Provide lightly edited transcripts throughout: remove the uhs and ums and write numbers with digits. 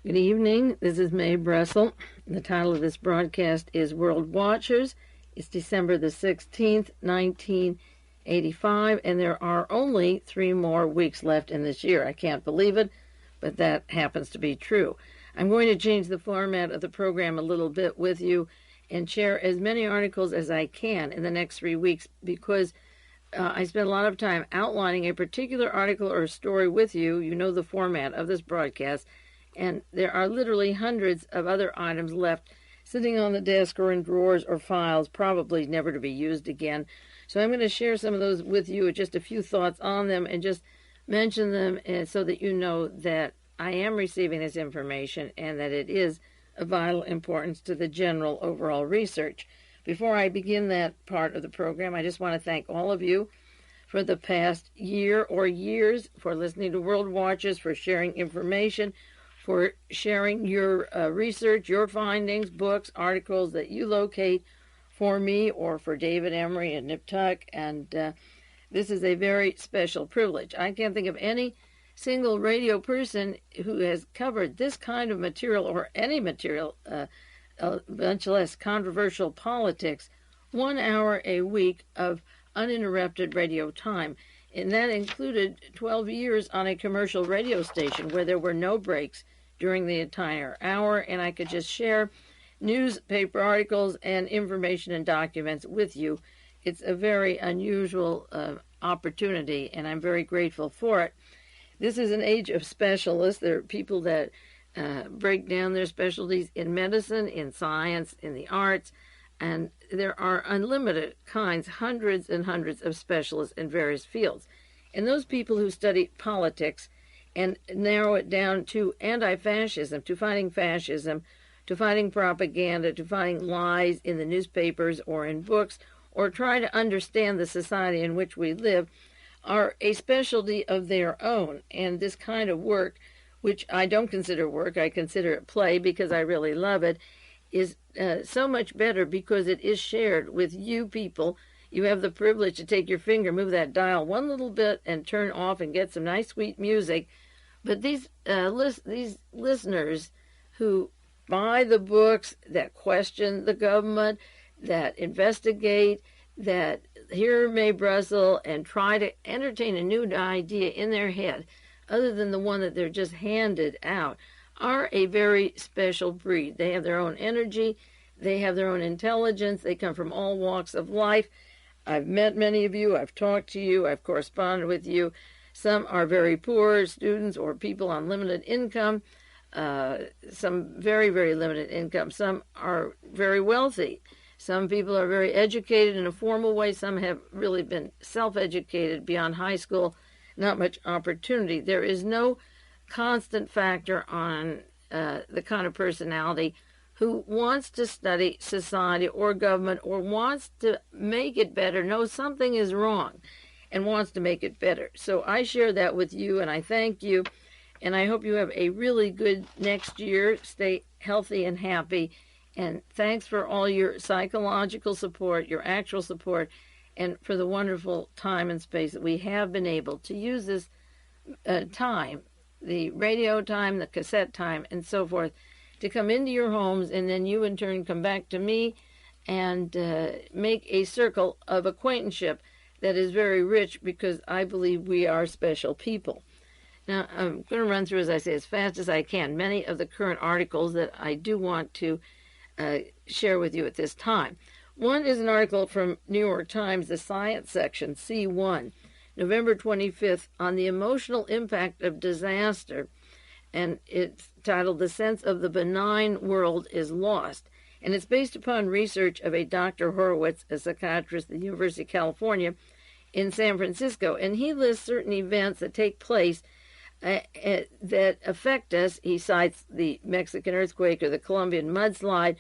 Good evening. This is Mae Brussell. The title of this broadcast is World Watchers. It's December the 16th, 1985, and there are only 3 more weeks left in this year. I can't believe it, but that happens to be true. I'm going to change the format of the program a little bit with you and share as many articles as I can in the next 3 weeks because I spend a lot of time outlining a particular article or story with you. You know the format of this broadcast. And there are literally hundreds of other items left sitting on the desk or in drawers or files, probably never to be used again. So I'm going to share some of those with you, just a few thoughts on them, and just mention them so that you know that I am receiving this information and that it is of vital importance to the general overall research. Before I begin that part of the program, I just want to thank all of you for the past year or years for listening to World Watchers, for sharing information, for sharing your research, your findings, books, articles that you locate for me or for David Emery and Nip Tuck. And this is a very special privilege. I can't think of any single radio person who has covered this kind of material or any material, much less controversial politics, 1 hour a week of uninterrupted radio time. And that included 12 years on a commercial radio station where there were no breaks during the entire hour, and I could just share newspaper articles and information and documents with you. It's a very unusual opportunity, and I'm very grateful for it. This is an age of specialists. There are people that break down their specialties in medicine, in science, in the arts, and there are unlimited kinds, hundreds and hundreds of specialists in various fields. And those people who study politics and narrow it down to anti-fascism, to fighting fascism, to fighting propaganda, to fighting lies in the newspapers or in books, or try to understand the society in which we live, are a specialty of their own. And this kind of work, which I don't consider work, I consider it play because I really love it, is so much better because it is shared with you people. You have the privilege to take your finger, move that dial one little bit, and turn off and get some nice, sweet music. But these listeners who buy the books, that question the government, that investigate, that hear Mae Brussell and try to entertain a new idea in their head, other than the one that they're just handed out, are a very special breed. They have their own energy. They have their own intelligence. They come from all walks of life. I've met many of you. I've talked to you. I've corresponded with you. Some are very poor students or people on limited income, some very, very limited income. Some are very wealthy. Some people are very educated in a formal way. Some have really been self-educated beyond high school, not much opportunity. There is no constant factor on the kind of personality who wants to study society or government or wants to make it better, knows something is wrong, and wants to make it better. So I share that with you, and I thank you, and I hope you have a really good next year. Stay healthy and happy, and thanks for all your psychological support, your actual support, and for the wonderful time and space that we have been able to use this time, the radio time, the cassette time, and so forth, to come into your homes, and then you in turn come back to me and make a circle of acquaintanceship that is very rich because I believe we are special people. Now, I'm going to run through, as I say, as fast as I can, many of the current articles that I do want to share with you at this time. One is an article from New York Times, the science section, C1, November 25th, on the emotional impact of disaster, and it's titled, "The Sense of the Benign World is Lost." And it's based upon research of a Dr. Horowitz, a psychiatrist at the University of California in San Francisco. And he lists certain events that take place that affect us. He cites the Mexican earthquake or the Colombian mudslide,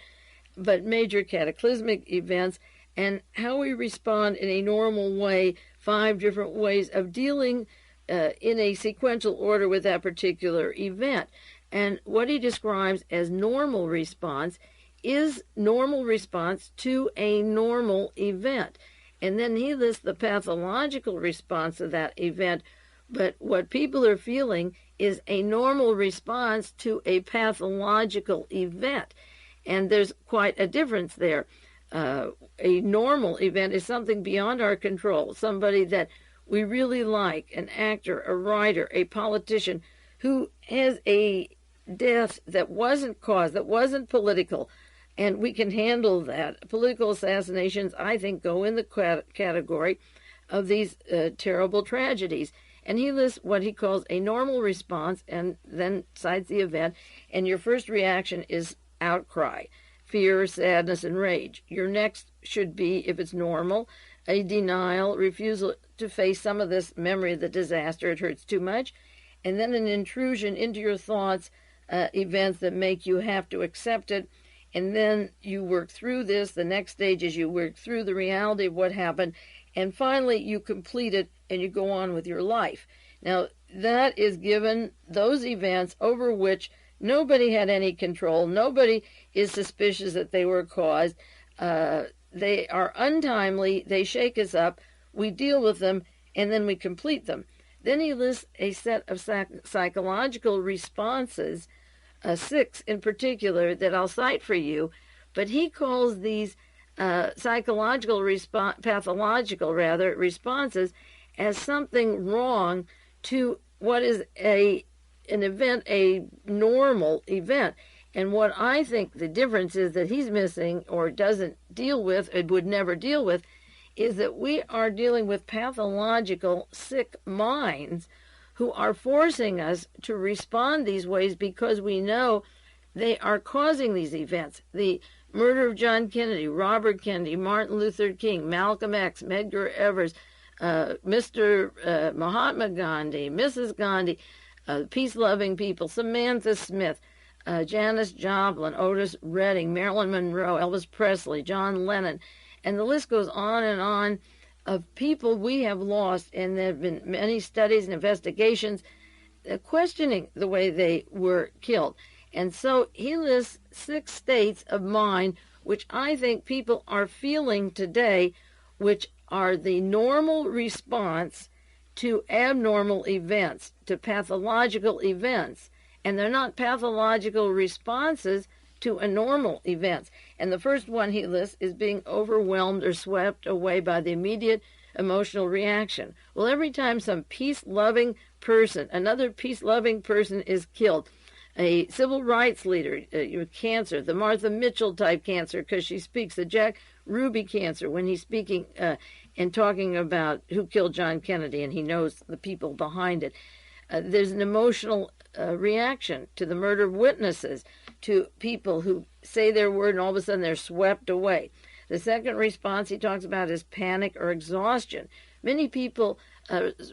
but major cataclysmic events, and how we respond in a normal way, 5 different ways of dealing in a sequential order with that particular event. And what he describes as normal response is normal response to a normal event. And then he lists the pathological response to that event. But what people are feeling is a normal response to a pathological event. And there's quite a difference there. A normal event is something beyond our control, somebody that we really like, an actor, a writer, a politician who has a death that wasn't caused, that wasn't political, and we can handle that. Political assassinations, I think, go in the category of these terrible tragedies. And he lists what he calls a normal response and then cites the event. And your first reaction is outcry, fear, sadness, and rage. Your next should be, if it's normal, a denial, refusal to face some of this memory of the disaster. It hurts too much. And then an intrusion into your thoughts, events that make you have to accept it. And then you work through this. The next stage is you work through the reality of what happened. And finally, you complete it and you go on with your life. Now, that is given those events over which nobody had any control. Nobody is suspicious that they were caused. They are untimely. They shake us up. We deal with them, and then we complete them. Then he lists a set of psychological responses, 6 in particular, that I'll cite for you. But he calls these pathological responses as something wrong to what is an event, a normal event. And what I think the difference is that he's missing or doesn't deal with, it would never deal with, is that we are dealing with pathological sick minds who are forcing us to respond these ways because we know they are causing these events. The murder of John Kennedy, Robert Kennedy, Martin Luther King, Malcolm X, Medgar Evers, Mr. Mahatma Gandhi, Mrs. Gandhi, peace-loving people, Samantha Smith, Janis Joplin, Otis Redding, Marilyn Monroe, Elvis Presley, John Lennon, and the list goes on of people we have lost, and there have been many studies and investigations questioning the way they were killed. And so he lists 6 states of mind which I think people are feeling today, which are the normal response to abnormal events, to pathological events. And they're not pathological responses to abnormal events. And the first one he lists is being overwhelmed or swept away by the immediate emotional reaction. Well, every time some peace-loving person, another peace-loving person is killed, a civil rights leader, cancer, the Martha Mitchell type cancer because she speaks, the Jack Ruby cancer when he's speaking and talking about who killed John Kennedy and he knows the people behind it. There's an emotional reaction to the murder of witnesses, to people who say their word and all of a sudden they're swept away. The second response he talks about is panic or exhaustion. Many people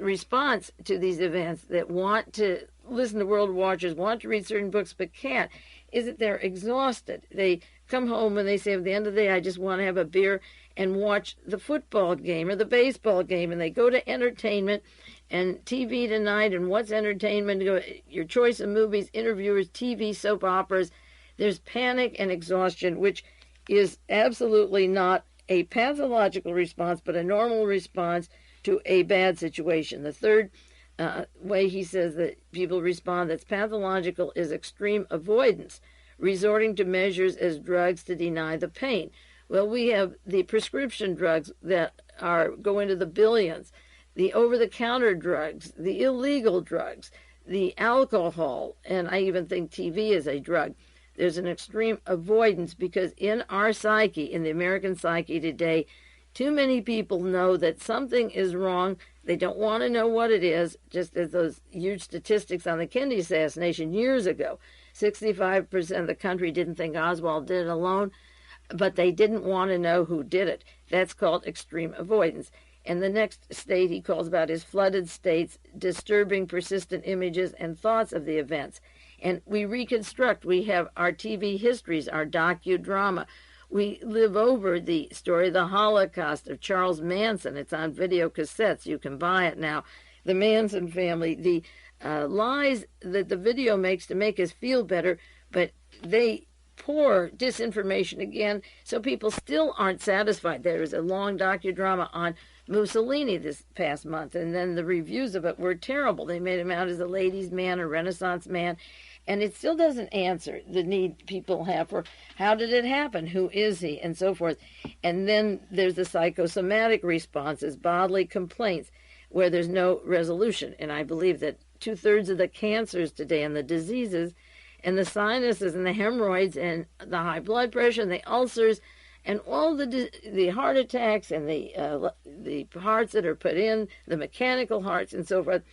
respond to these events that want to listen to World Watchers, want to read certain books, but can't, is that they're exhausted. They come home and they say, at the end of the day, I just want to have a beer and watch the football game or the baseball game, and they go to entertainment and TV tonight, and what's entertainment? Your choice of movies, interviewers, TV, soap operas. There's panic and exhaustion, which is absolutely not a pathological response, but a normal response to a bad situation. The third way he says that people respond that's pathological is extreme avoidance, resorting to measures as drugs to deny the pain. Well, we have the prescription drugs that go into the billions, the over-the-counter drugs, the illegal drugs, the alcohol, and I even think TV is a drug. There's an extreme avoidance because in our psyche, in the American psyche today, too many people know that something is wrong. They don't want to know what it is, just as those huge statistics on the Kennedy assassination years ago. 65% of the country didn't think Oswald did it alone, but they didn't want to know who did it. That's called extreme avoidance. And the next state he calls about is flooded states, disturbing persistent images and thoughts of the events. And we reconstruct. We have our TV histories, our docudrama. We live over the story of the Holocaust of Charles Manson. It's on video cassettes. You can buy it now. The Manson family, the lies that the video makes to make us feel better, but they pour disinformation again, so people still aren't satisfied. There is a long docudrama on Mussolini this past month, and then the reviews of it were terrible. They made him out as a ladies' man, a Renaissance man, and it still doesn't answer the need people have for how did it happen, who is he, and so forth. And then there's the psychosomatic responses, bodily complaints, where there's no resolution. And I believe that 2/3 of the cancers today and the diseases and the sinuses and the hemorrhoids and the high blood pressure and the ulcers and all the heart attacks and the hearts that are put in, the mechanical hearts and so forth,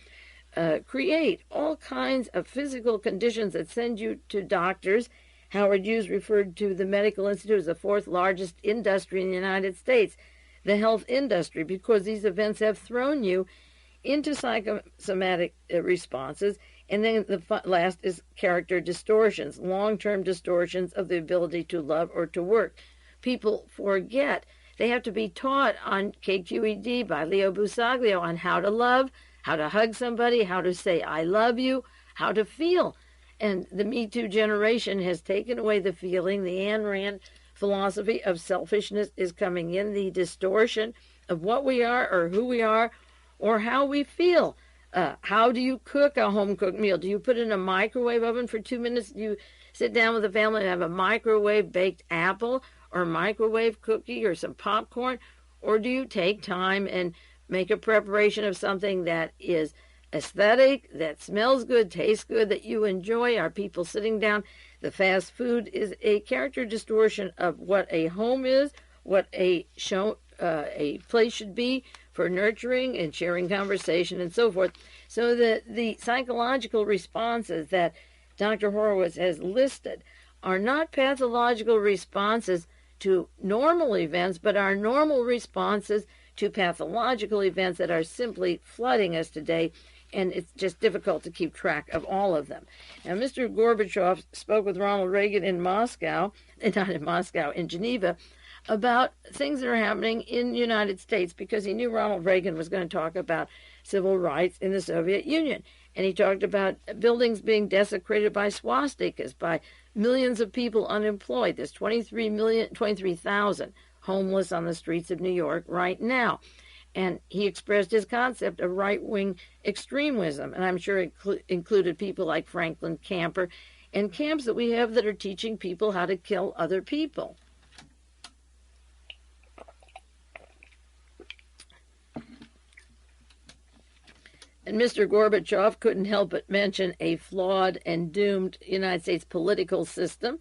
create all kinds of physical conditions that send you to doctors. Howard Hughes referred to the medical institute as the 4th largest industry in the United States, the health industry, because these events have thrown you into psychosomatic responses. And then the last is character distortions, long-term distortions of the ability to love or to work. People forget. They have to be taught on KQED by Leo Busaglio on how to love, how to hug somebody, how to say I love you, how to feel. And the Me Too generation has taken away the feeling. The Ayn Rand philosophy of selfishness is coming in, the distortion of what we are or who we are or how we feel. How do you cook a home-cooked meal? Do you put it in a microwave oven for 2 minutes? Do you sit down with the family and have a microwave-baked apple or a microwave cookie or some popcorn? Or do you take time and make a preparation of something that is aesthetic, that smells good, tastes good, that you enjoy? Are people sitting down? The fast food is a character distortion of what a home is, what a place should be for nurturing and sharing conversation and so forth. So the psychological responses that Dr. Horowitz has listed are not pathological responses to normal events, but are normal responses to pathological events that are simply flooding us today, and it's just difficult to keep track of all of them. Now, Mr. Gorbachev spoke with Ronald Reagan in Moscow, not in Moscow, in Geneva, about things that are happening in the United States, because he knew Ronald Reagan was going to talk about civil rights in the Soviet Union. And he talked about buildings being desecrated by swastikas, by millions of people unemployed. There's 23,000 homeless on the streets of New York right now. And he expressed his concept of right-wing extremism, and I'm sure it included people like Franklin Camper and camps that we have that are teaching people how to kill other people. And Mr. Gorbachev couldn't help but mention a flawed and doomed United States political system.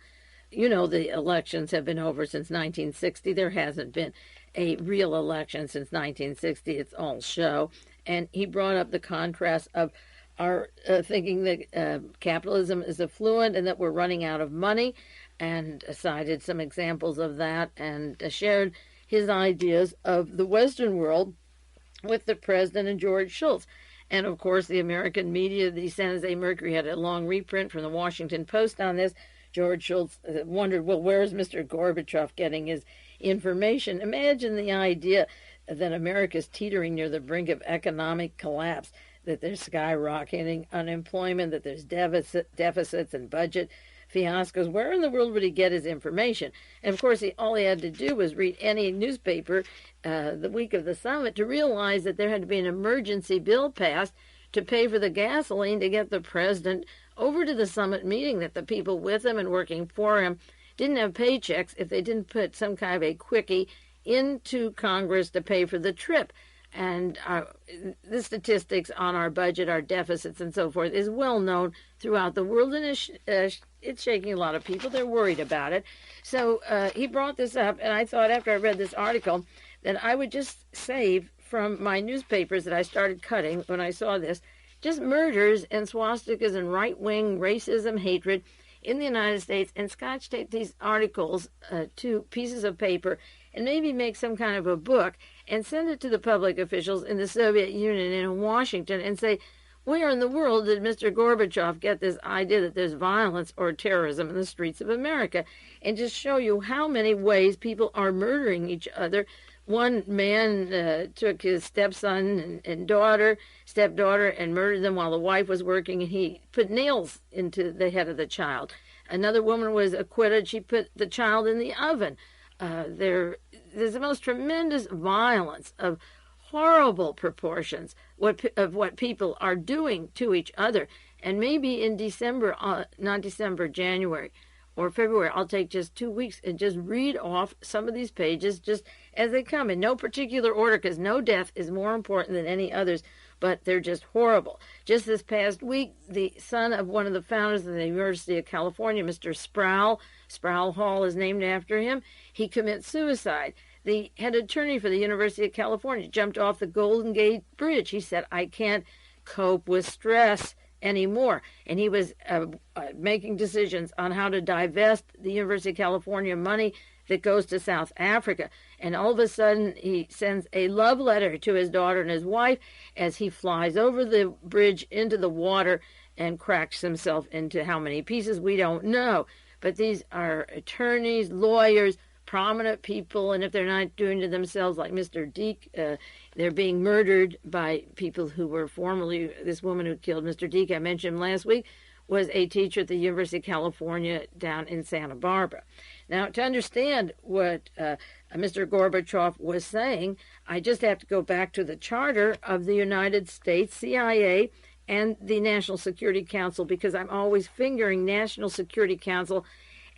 You know, the elections have been over since 1960. There hasn't been a real election since 1960. It's all show. And he brought up the contrast of our thinking that capitalism is affluent and that we're running out of money, and cited some examples of that, and shared his ideas of the Western world with the president and George Shultz. And, of course, the American media, the San Jose Mercury had a long reprint from the Washington Post on this. George Shultz wondered, well, where's Mr. Gorbachev getting his information? Imagine the idea that America's teetering near the brink of economic collapse, that there's skyrocketing unemployment, that there's deficits and budget fiascos. Where in the world would he get his information? And, of course, all he had to do was read any newspaper the week of the summit to realize that there had to be an emergency bill passed to pay for the gasoline to get the president over to the summit meeting, that the people with him and working for him didn't have paychecks if they didn't put some kind of a quickie into Congress to pay for the trip. And the statistics on our budget, our deficits, and so forth is well known throughout the world, and it's shaking a lot of people. They're worried about it. So he brought this up, and I thought after I read this article that I would just save from my newspapers that I started cutting when I saw this, just murders and swastikas and right-wing racism, hatred in the United States, and scotch tape these articles to pieces of paper and maybe make some kind of a book and send it to the public officials in the Soviet Union and in Washington and say, where in the world did Mr. Gorbachev get this idea that there's violence or terrorism in the streets of America? And just show you how many ways people are murdering each other. One man took his stepson and stepdaughter, and murdered them while the wife was working, and he put nails into the head of the child. Another woman was acquitted. She put the child in the oven. There's the most tremendous violence of horrible proportions of what people are doing to each other. And maybe in December, not December, January or February, I'll take just 2 weeks and just read off some of these pages just as they come in no particular order, because no death is more important than any others, but they're just horrible. Just this past week, the son of one of the founders of the University of California, Mr. Sproul Hall is named after him, he commits suicide. The head attorney for the University of California jumped off the Golden Gate Bridge. He said, I can't cope with stress anymore. And he was making decisions on how to divest the University of California money that goes to South Africa. And all of a sudden, he sends a love letter to his daughter and his wife as he flies over the bridge into the water and cracks himself into how many pieces, we don't know. But these are attorneys, lawyers, prominent people, and if they're not doing to themselves like Mr. Deak, they're being murdered by people who were formerly, this woman who killed Mr. Deak, I mentioned him last week, was a teacher at the University of California down in Santa Barbara. Now, to understand what Mr. Gorbachev was saying, I just have to go back to the charter of the United States, CIA, and the National Security Council, because I'm always fingering National Security Council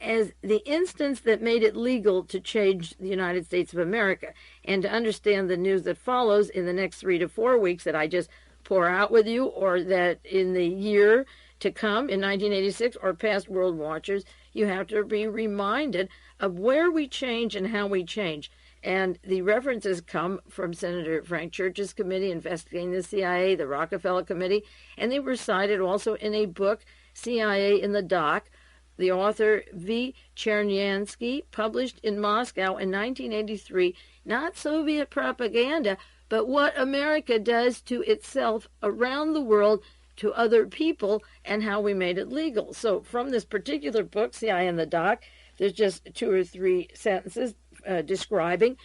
as the instance that made it legal to change the United States of America. And to understand the news that follows in the next 3 to 4 weeks that I just pour out with you, or that in the year to come in 1986 or past world watchers, you have to be reminded of where we change and how we change. And the references come from Senator Frank Church's committee investigating the CIA, the Rockefeller Committee, and they were cited also in a book, CIA in the Dock. The author V. Cherniansky published in Moscow in 1983, not Soviet propaganda, but what America does to itself around the world to other people and how we made it legal. So from this particular book, CIA in the Dock, there's just 2 or 3 sentences describing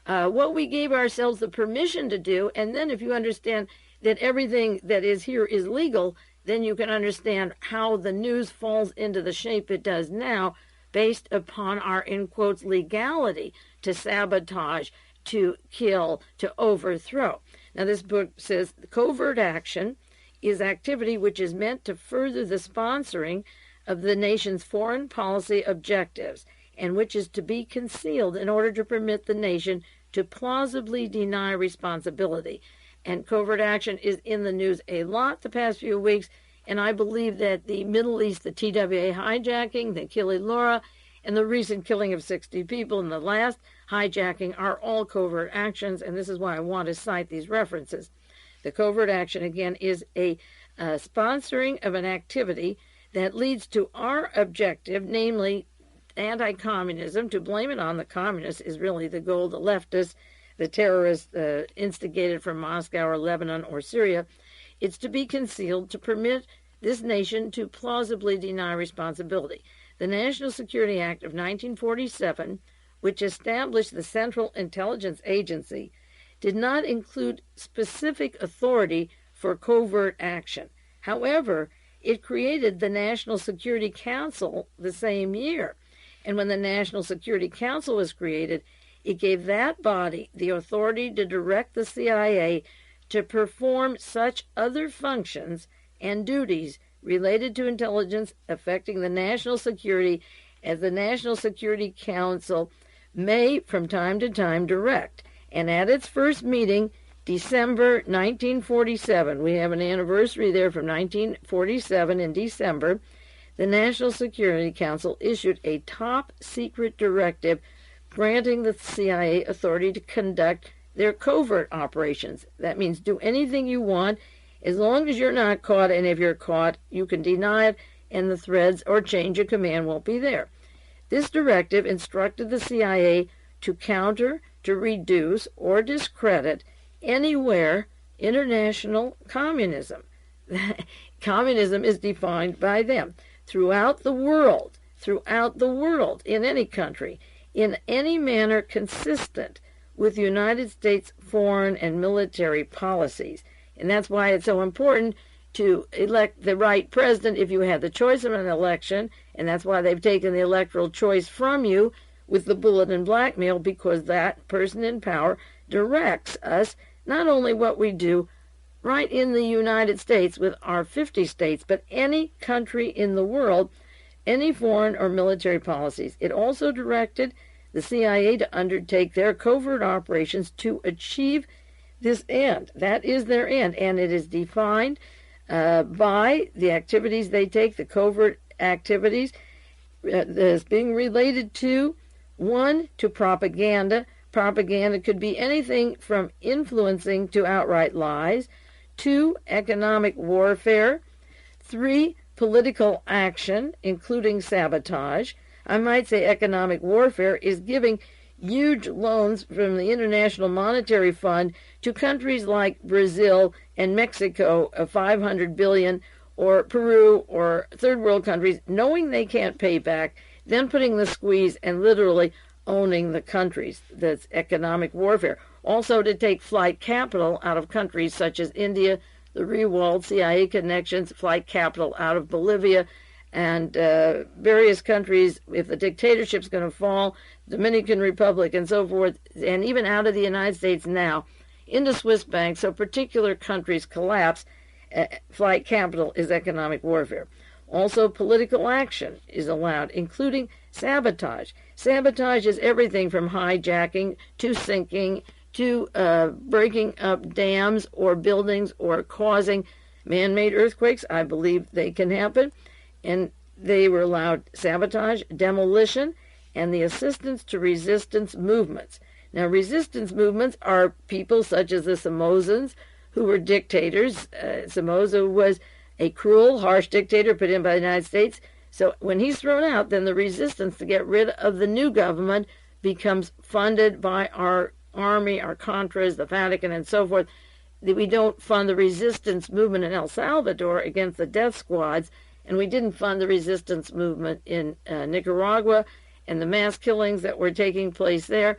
what we gave ourselves the permission to do. And then if you understand that everything that is here is legal, then you can understand how the news falls into the shape it does now based upon our, in quotes, legality to sabotage, to kill, to overthrow. Now, this book says covert action is activity which is meant to further the sponsoring of the nation's foreign policy objectives and which is to be concealed in order to permit the nation to plausibly deny responsibility. And covert action is in the news a lot the past few weeks, and I believe that the Middle East, the TWA hijacking, the Kili Laura, and the recent killing of 60 people and the last hijacking are all covert actions, and this is why I want to cite these references. The covert action, again, is a sponsoring of an activity that leads to our objective, namely anti-communism. To blame it on the communists is really the goal. The leftists, the terrorists instigated from Moscow or Lebanon or Syria, it's to be concealed to permit this nation to plausibly deny responsibility. The National Security Act of 1947, which established the Central Intelligence Agency, did not include specific authority for covert action. However, it created the National Security Council the same year. And when the National Security Council was created, it gave that body the authority to direct the CIA to perform such other functions and duties related to intelligence affecting the national security as the National Security Council may from time to time direct. And at its first meeting, December 1947, we have an anniversary there from 1947 in December, the National Security Council issued a top-secret directive granting the CIA authority to conduct their covert operations. That means do anything you want as long as you're not caught, and if you're caught, you can deny it, and the threads or change of command won't be there. This directive instructed the CIA to counter, to reduce, or discredit anywhere international communism. Communism is defined by them. Throughout the world, in any country, in any manner consistent with the United States foreign and military policies. And that's why it's so important to elect the right president if you have the choice of an election, and that's why they've taken the electoral choice from you with the bullet and blackmail, because that person in power directs us not only what we do right in the United States with our 50 states, but any country in the world, any foreign or military policies. It also directed the CIA to undertake their covert operations to achieve this end. That is their end, and it is defined by the activities they take, the covert activities, as being related to, one, to propaganda. Propaganda could be anything from influencing to outright lies. 2, economic warfare. 3, political action, including sabotage. I might say economic warfare is giving huge loans from the International Monetary Fund to countries like Brazil and Mexico of $500 billion, or Peru or third world countries, knowing they can't pay back, then putting the squeeze and literally owning the countries. That's economic warfare. Also to take flight capital out of countries such as India, the Rewald, CIA connections, flight capital out of Bolivia, and various countries, if the dictatorship's going to fall, Dominican Republic and so forth, and even out of the United States now, into Swiss banks, so particular countries collapse, flight capital is economic warfare. Also, political action is allowed, including sabotage. Sabotage is everything from hijacking to sinking to breaking up dams or buildings or causing man-made earthquakes. I believe they can happen. And they were allowed sabotage, demolition, and the assistance to resistance movements. Now, resistance movements are people such as the Somozans, who were dictators. Somoza was a cruel, harsh dictator put in by the United States. So when he's thrown out, then the resistance to get rid of the new government becomes funded by our army, our Contras, the Vatican, and so forth. We don't fund the resistance movement in El Salvador against the death squads, and we didn't fund the resistance movement in Nicaragua and the mass killings that were taking place there.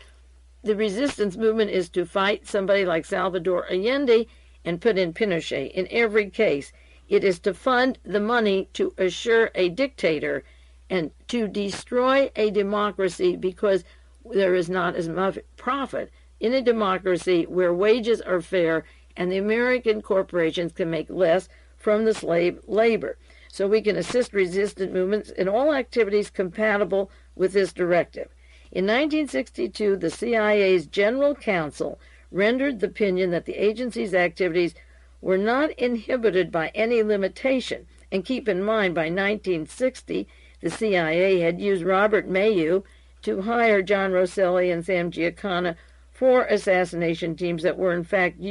The resistance movement is to fight somebody like Salvador Allende and put in Pinochet. In every case, it is to fund the money to assure a dictator and to destroy a democracy, because there is not as much profit in a democracy where wages are fair and the American corporations can make less from the slave labor. So we can assist resistant movements in all activities compatible with this directive. In 1962, the CIA's General Counsel rendered the opinion that the agency's activities were not inhibited by any limitation. And keep in mind, by 1960, the CIA had used Robert Mayu to hire John Rosselli and Sam Giancana for assassination teams that were in fact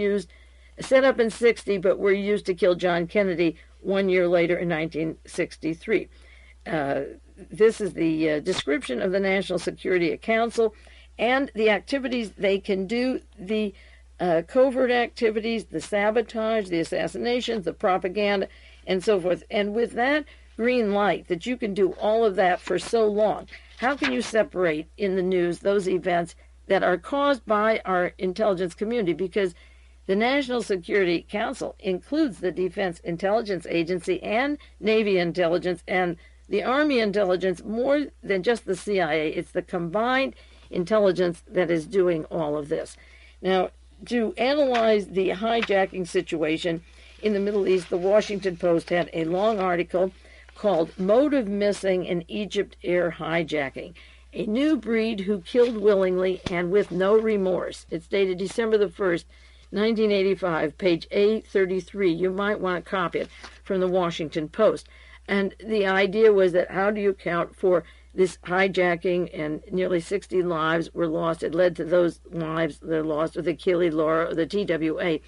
set up in 60, but were used to kill John Kennedy 1 year later in 1963. This is the description of the National Security Council and the activities they can do, the covert activities, the sabotage, the assassinations, the propaganda, and so forth. And with that green light that you can do all of that for so long, how can you separate in the news those events that are caused by our intelligence community? Because the National Security Council includes the Defense Intelligence Agency and Navy intelligence and the Army intelligence, more than just the CIA. It's the combined intelligence that is doing all of this. Now, to analyze the hijacking situation in the Middle East, the Washington Post had a long article called Motive Missing in Egypt Air Hijacking, a new breed who killed willingly and with no remorse. It's dated December the 1st, 1985, page A33. You might want to copy it from the Washington Post. And the idea was that how do you account for this hijacking, and nearly 60 lives were lost. It led to those lives that are lost with the Kili Laura or the TWA.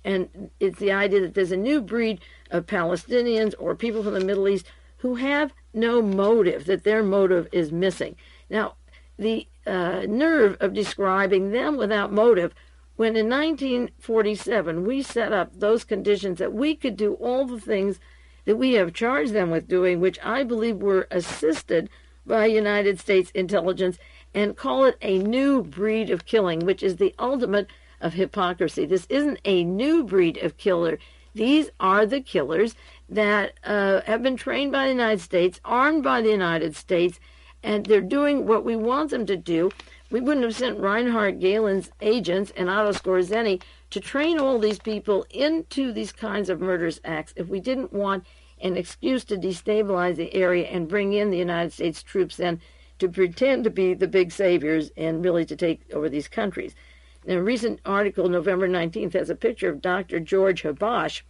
And it's the idea that there's a new breed of Palestinians or people from the Middle East who have no motive, that their motive is missing. Now, the nerve of describing them without motive, when in 1947 we set up those conditions that we could do all the things that we have charged them with doing, which I believe were assisted by United States intelligence, and call it a new breed of killing, which is the ultimate of hypocrisy. This isn't a new breed of killer. These are the killers that have been trained by the United States, armed by the United States, and they're doing what we want them to do. We wouldn't have sent Reinhard Gehlen's agents and Otto Skorzeny to train all these people into these kinds of murderous acts if we didn't want an excuse to destabilize the area and bring in the United States troops then to pretend to be the big saviors and really to take over these countries. Now, a recent article, November 19th, has a picture of Dr. George Habash.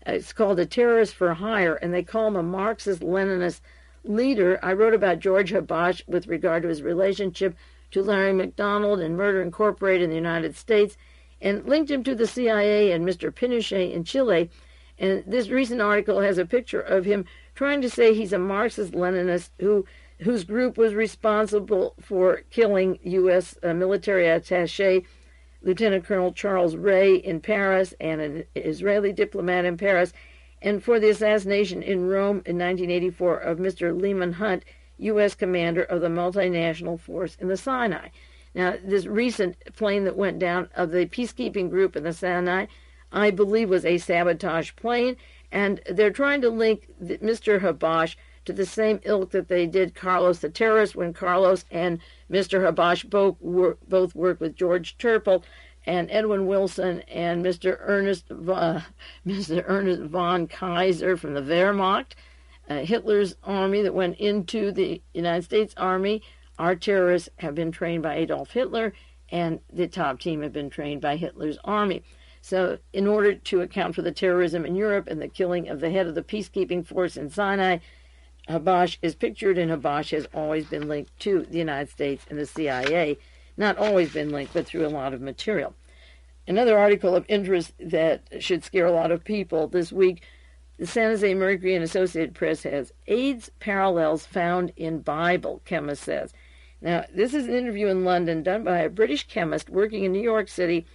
It's called A Terrorist for Hire, and they call him a Marxist-Leninist leader. I wrote about George Habash with regard to his relationship to Larry McDonald and Murder Incorporated in the United States, and linked him to the CIA and Mr. Pinochet in Chile. And this recent article has a picture of him trying to say he's a Marxist-Leninist whose group was responsible for killing U.S. military attaché Lieutenant Colonel Charles Ray in Paris and an Israeli diplomat in Paris, and for the assassination in Rome in 1984 of Mr. Lehman Hunt, U.S. commander of the multinational force in the Sinai. Now, this recent plane that went down of the peacekeeping group in the Sinai, I believe, was a sabotage plane, and they're trying to link Mr. Habash to the same ilk that they did Carlos the terrorist, when Carlos and Mr. Habash both worked with George Turple and Edwin Wilson and Mr. Ernest von Kaiser from the Wehrmacht, Hitler's army that went into the United States Army. Our terrorists have been trained by Adolf Hitler, and the top team have been trained by Hitler's army. So in order to account for the terrorism in Europe and the killing of the head of the peacekeeping force in Sinai, Habash is pictured, and Habash has always been linked to the United States and the CIA. Not always been linked, but through a lot of material. Another article of interest that should scare a lot of people this week, the San Jose Mercury and Associated Press has AIDS parallels found in Bible, chemist says. Now, this is an interview in London done by a British chemist working in New York City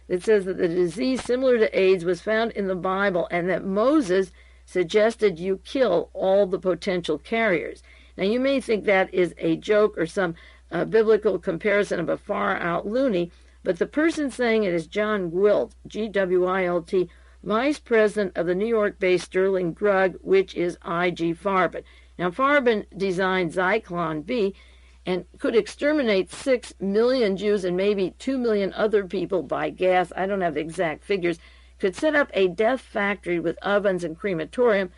that says that the disease similar to AIDS was found in the Bible and that Moses suggested you kill all the potential carriers. Now, you may think that is a joke or some biblical comparison of a far-out loony, but the person saying it is John Gwilt, G-W-I-L-T, vice president of the New York-based Sterling drug, which is IG Farben. Now, Farben designed Zyklon B and could exterminate 6 million Jews and maybe 2 million other people by gas. I don't have the exact figures. Could set up a death factory with ovens and crematorium.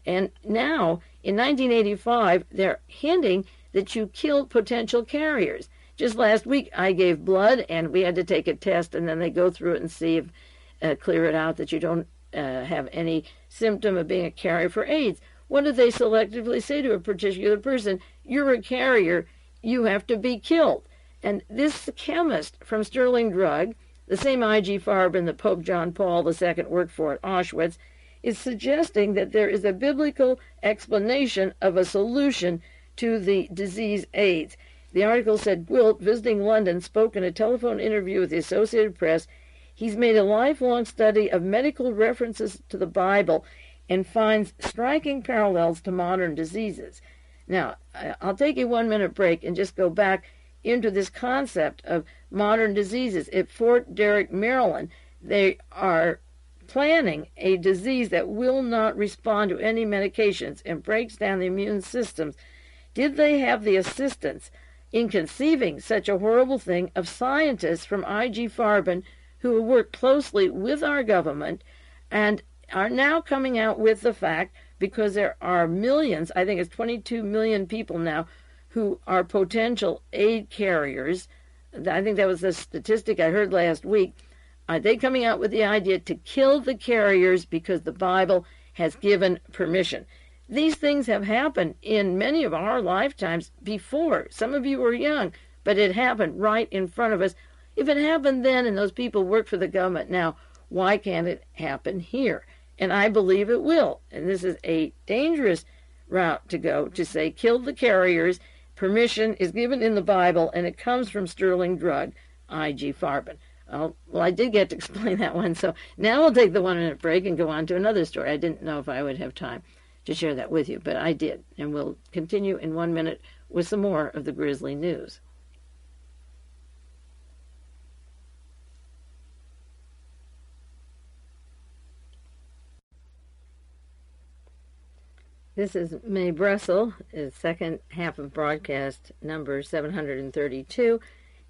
And now, in 1985, they're hinting that you kill potential carriers. Just last week, I gave blood, and we had to take a test, and then they go through it and see if clear it out that you don't have any symptom of being a carrier for AIDS. What do they selectively say to a particular person? You're a carrier. You have to be killed. And this chemist from Sterling Drug, the same IG Farben that Pope John Paul II worked for at Auschwitz, is suggesting that there is a biblical explanation of a solution to the disease AIDS. The article said Gwilt, visiting London, spoke in a telephone interview with the Associated Press. He's made a lifelong study of medical references to the Bible and finds striking parallels to modern diseases. Now, I'll take a 1-minute break and just go back into this concept of modern diseases. At Fort Derrick, Maryland, they are planning a disease that will not respond to any medications and breaks down the immune systems. Did they have the assistance in conceiving such a horrible thing of scientists from IG Farben who work closely with our government and are now coming out with the fact, because there are millions, I think it's 22 million people now, who are potential aid carriers. I think that was the statistic I heard last week. Are they coming out with the idea to kill the carriers because the Bible has given permission? These things have happened in many of our lifetimes before. Some of you were young, but it happened right in front of us. If it happened then and those people work for the government now, why can't it happen here? And I believe it will. And this is a dangerous route to go, to say kill the carriers. Permission is given in the Bible, and it comes from Sterling Drug, IG Farben. Well, I did get to explain that one, so now we'll take the 1-minute break and go on to another story. I didn't know if I would have time to share that with you, but I did. And we'll continue in 1 minute with some more of the grisly news. This is Mae Brussell, the second half of broadcast number 732,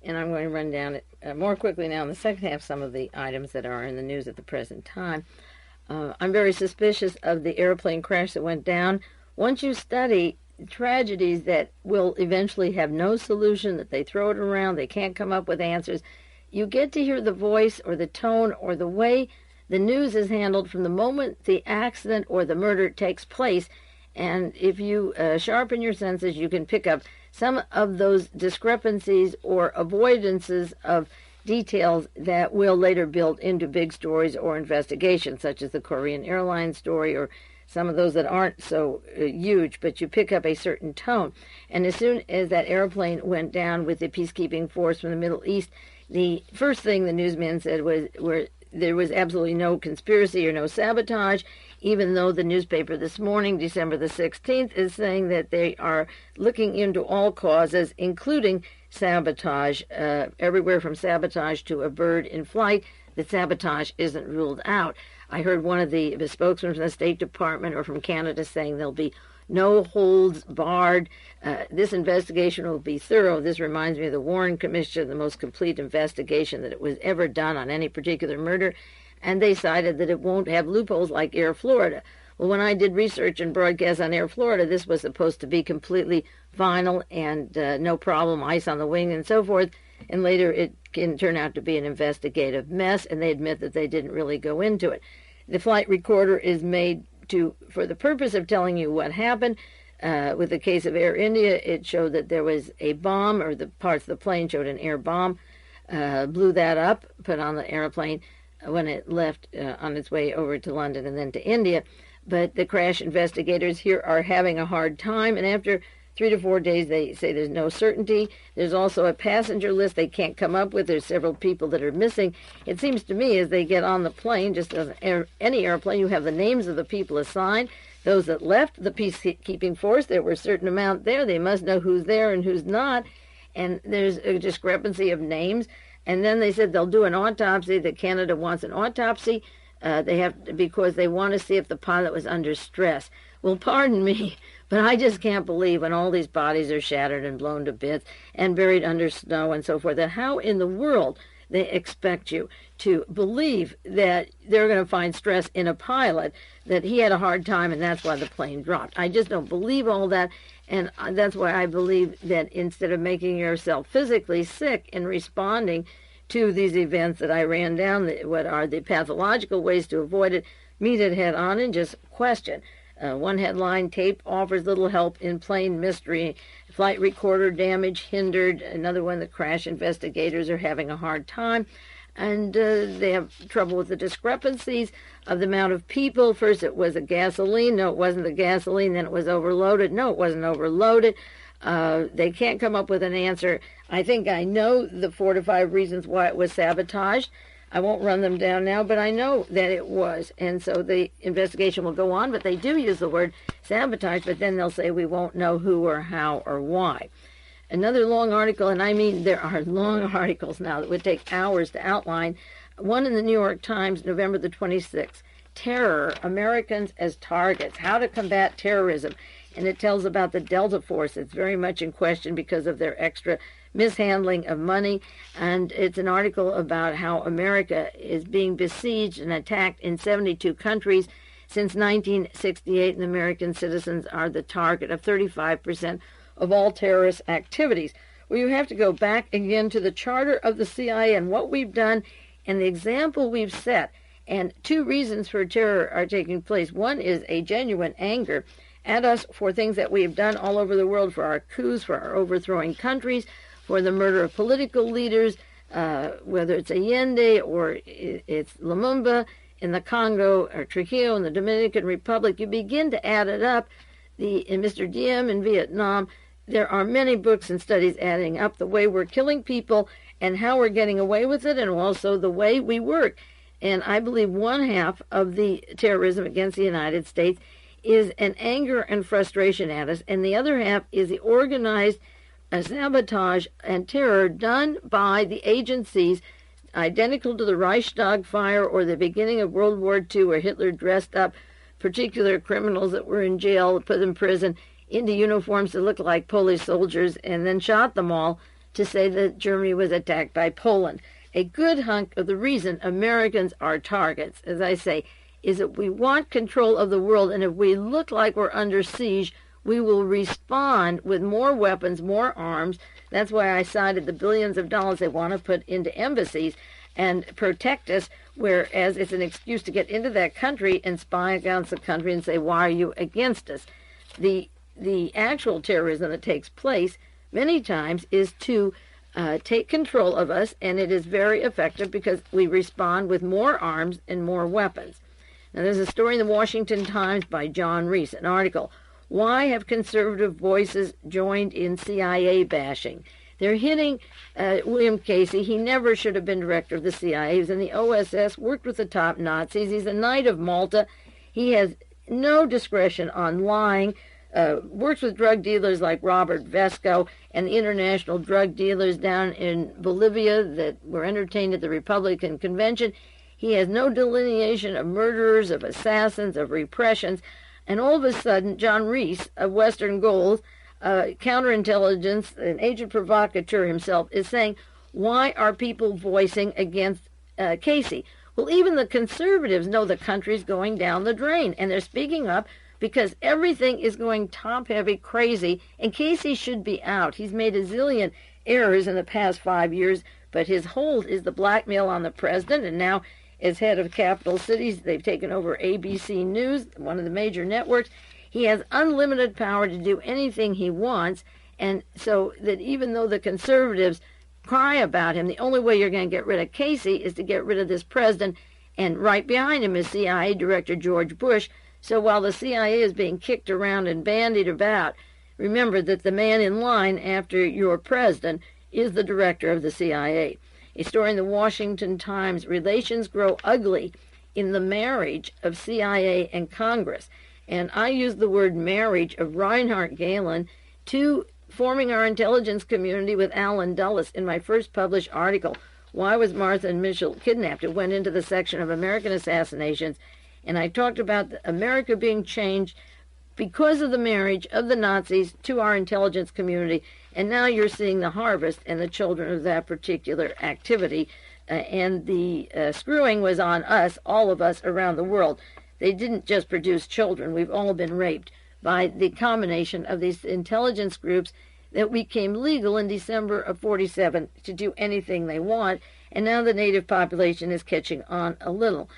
and I'm going to run down it more quickly now in the second half, some of the items that are in the news at the present time. I'm very suspicious of the airplane crash that went down. Once you study tragedies that will eventually have no solution, that they throw it around, they can't come up with answers, you get to hear the voice or the tone or the way the news is handled from the moment the accident or the murder takes place. And if you sharpen your senses, you can pick up some of those discrepancies or avoidances of details that will later build into big stories or investigations, such as the Korean Airlines story or some of those that aren't so huge, but you pick up a certain tone. And as soon as that airplane went down with the peacekeeping force from the Middle East, the first thing the newsman said was there was absolutely no conspiracy or no sabotage, even though the newspaper this morning, December the 16th, is saying that they are looking into all causes, including sabotage, everywhere from sabotage to a bird in flight. That sabotage isn't ruled out. I heard one of the spokesmen from the State Department or from Canada saying there'll be no holds barred. This investigation will be thorough. This reminds me of the Warren Commission, the most complete investigation that it was ever done on any particular murder, and they cited that it won't have loopholes like Air Florida. Well, when I did research and broadcast on Air Florida, this was supposed to be completely final and no problem, ice on the wing and so forth, and later it can turn out to be an investigative mess, and they admit that they didn't really go into it. The flight recorder is made for the purpose of telling you what happened. With the case of Air India, it showed that there was a bomb, or the parts of the plane showed an air bomb, blew that up, put on the airplane when it left on its way over to London and then to India. But the crash investigators here are having a hard time, and after 3 to 4 days, they say there's no certainty. There's also a passenger list they can't come up with. There's several people that are missing. It seems to me as they get on the plane, just as any airplane, you have the names of the people assigned. Those that left the peacekeeping force, there were a certain amount there. They must know who's there and who's not. And there's a discrepancy of names. And then they said they'll do an autopsy, that Canada wants an autopsy. They have to, because they want to see if the pilot was under stress. Well, pardon me, but I just can't believe when all these bodies are shattered and blown to bits and buried under snow and so forth, that how in the world they expect you to believe that they're going to find stress in a pilot, that he had a hard time and that's why the plane dropped. I just don't believe all that, and that's why I believe that instead of making yourself physically sick in responding to these events that I ran down, what are the pathological ways to avoid it, meet it head on and just question. One headline, tape offers little help in plane mystery. Flight recorder damage hindered. Another one, the crash investigators are having a hard time. And they have trouble with the discrepancies of the amount of people. First it was a gasoline. No, it wasn't the gasoline. Then it was overloaded. No, it wasn't overloaded. They can't come up with an answer. I think I know the 4 to 5 reasons why it was sabotaged. I won't run them down now, but I know that it was. And so the investigation will go on, but they do use the word sabotage, but then they'll say we won't know who or how or why. Another long article, and I mean there are long articles now that would take hours to outline. One in the New York Times, November the 26th, Terror, Americans as Targets, How to Combat Terrorism. And it tells about the Delta Force. It's very much in question because of their extra mishandling of money, and it's an article about how America is being besieged and attacked in 72 countries since 1968, and American citizens are the target of 35% of all terrorist activities. Well, you have to go back again to the charter of the CIA and what we've done and the example we've set, and 2 reasons for terror are taking place. One is a genuine anger at us for things that we have done all over the world, for our coups, for our overthrowing countries, for the murder of political leaders, whether it's Allende or it's Lumumba in the Congo or Trujillo in the Dominican Republic. You begin to add it up. In Mr. Diem in Vietnam, there are many books and studies adding up the way we're killing people and how we're getting away with it, and also the way we work. And I believe 1/2 of the terrorism against the United States is an anger and frustration at us, and the other half is the organized sabotage and terror done by the agencies identical to the Reichstag fire or the beginning of World War II, where Hitler dressed up particular criminals that were in jail, put them in prison, into uniforms that looked like Polish soldiers, and then shot them all to say that Germany was attacked by Poland. A good hunk of the reason Americans are targets, as I say, is that we want control of the world, and if we look like we're under siege, we will respond with more weapons, more arms. That's why I cited the billions of dollars they want to put into embassies and protect us, whereas it's an excuse to get into that country and spy against the country and say, why are you against us? The actual terrorism that takes place many times is to take control of us, and it is very effective because we respond with more arms and more weapons. Now, there's a story in the Washington Times by John Reese, an article, Why Have Conservative Voices Joined in CIA Bashing? They're hitting William Casey. He never should have been director of the CIA. He was in the OSS, worked with the top Nazis. He's a Knight of Malta. He has no discretion on lying, works with drug dealers like Robert Vesco and the international drug dealers down in Bolivia that were entertained at the Republican Convention. He has no delineation of murderers, of assassins, of repressions. And all of a sudden, John Reese of Western Gold, counterintelligence, an agent provocateur himself, is saying, why are people voicing against Casey? Well, even the conservatives know the country's going down the drain, and they're speaking up because everything is going top-heavy crazy, and Casey should be out. He's made a zillion errors in the past 5 years, but his hold is the blackmail on the president, and now as head of capital cities, they've taken over ABC News, one of the major networks. He has unlimited power to do anything he wants, and so that even though the conservatives cry about him, the only way you're going to get rid of Casey is to get rid of this president, and right behind him is CIA Director George Bush. So while the CIA is being kicked around and bandied about, remember that the man in line after your president is the director of the CIA. A story in the Washington Times, Relations Grow Ugly in the Marriage of CIA and Congress. And I use the word marriage of Reinhard Gehlen to forming our intelligence community with Alan Dulles in my first published article, Why Was Martha and Mitchell Kidnapped? It went into the section of American assassinations, and I talked about America being changed because of the marriage of the Nazis to our intelligence community, and now you're seeing the harvest and the children of that particular activity, and the screwing was on us, all of us around the world. They didn't just produce children. We've all been raped by the combination of these intelligence groups that became legal in December of 47 to do anything they want, and now the native population is catching on a little.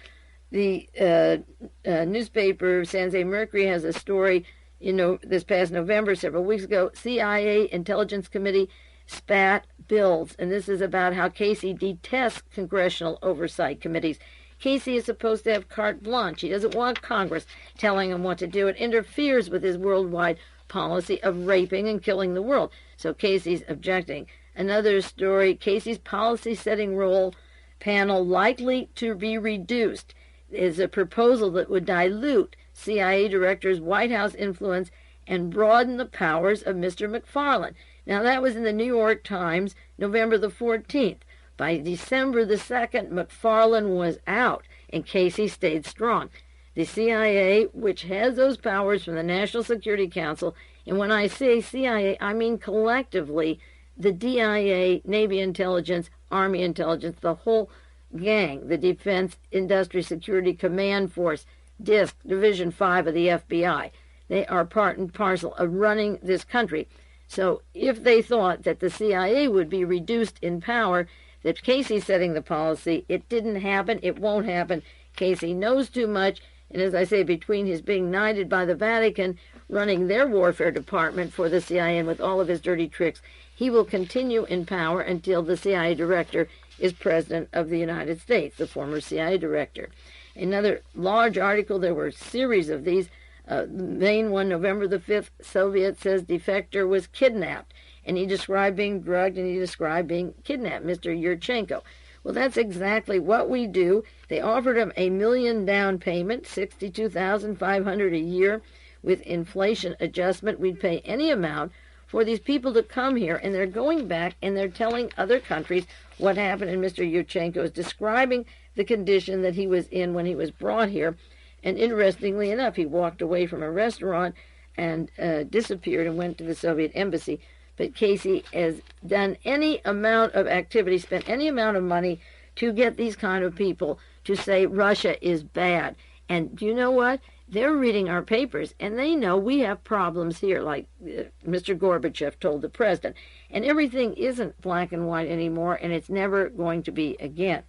The newspaper San Jose Mercury has a story, this past November, several weeks ago, CIA Intelligence Committee spat bills, and this is about how Casey detests congressional oversight committees. Casey is supposed to have carte blanche. He doesn't want Congress telling him what to do. It interferes with his worldwide policy of raping and killing the world. So Casey's objecting. Another story, Casey's policy-setting role panel likely to be reduced is a proposal that would dilute CIA Director's White House influence and broaden the powers of Mr. McFarlane. Now, that was in the New York Times, November the 14th. By December the 2nd, McFarlane was out, and Casey stayed strong. The CIA, which has those powers from the National Security Council, and when I say CIA, I mean collectively the DIA, Navy Intelligence, Army Intelligence, the whole gang, the Defense Industry Security Command Force, DISC, Division 5 of the FBI. They are part and parcel of running this country. So if they thought that the CIA would be reduced in power, that Casey's setting the policy, it didn't happen, it won't happen. Casey knows too much, and as I say, between his being knighted by the Vatican, running their warfare department for the CIA, and with all of his dirty tricks, he will continue in power until the CIA director is President of the United States, the former CIA director. Another large article, there were a series of these. The main one, November the 5th, Soviet says defector was kidnapped. And he described being drugged, and he described being kidnapped, Mr. Yurchenko. Well, that's exactly what we do. They offered him $1 million down payment, $62,500 a year. With inflation adjustment, we'd pay any amount for these people to come here, and they're going back, and they're telling other countries what happened. And Mr. Yurchenko is describing the condition that he was in when he was brought here. And interestingly enough, he walked away from a restaurant and disappeared and went to the Soviet embassy. but Casey has done any amount of activity, spent any amount of money to get these kind of people to say Russia is bad. And do you know what? They're reading our papers, and they know we have problems here, like Mr. Gorbachev told the president. And everything isn't black and white anymore, and it's never going to be again.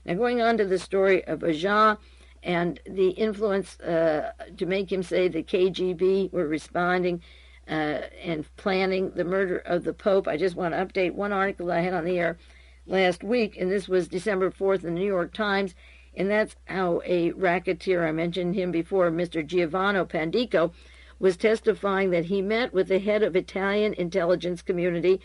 Now, going on to the story of Agca and the influence to make him say the KGB were responding and planning the murder of the Pope, I just want to update one article I had on the air last week, and this was December 4th in the New York Times. And that's how a racketeer, I mentioned him before, Mr. Giovanni Pandico, was testifying that he met with the head of Italian intelligence community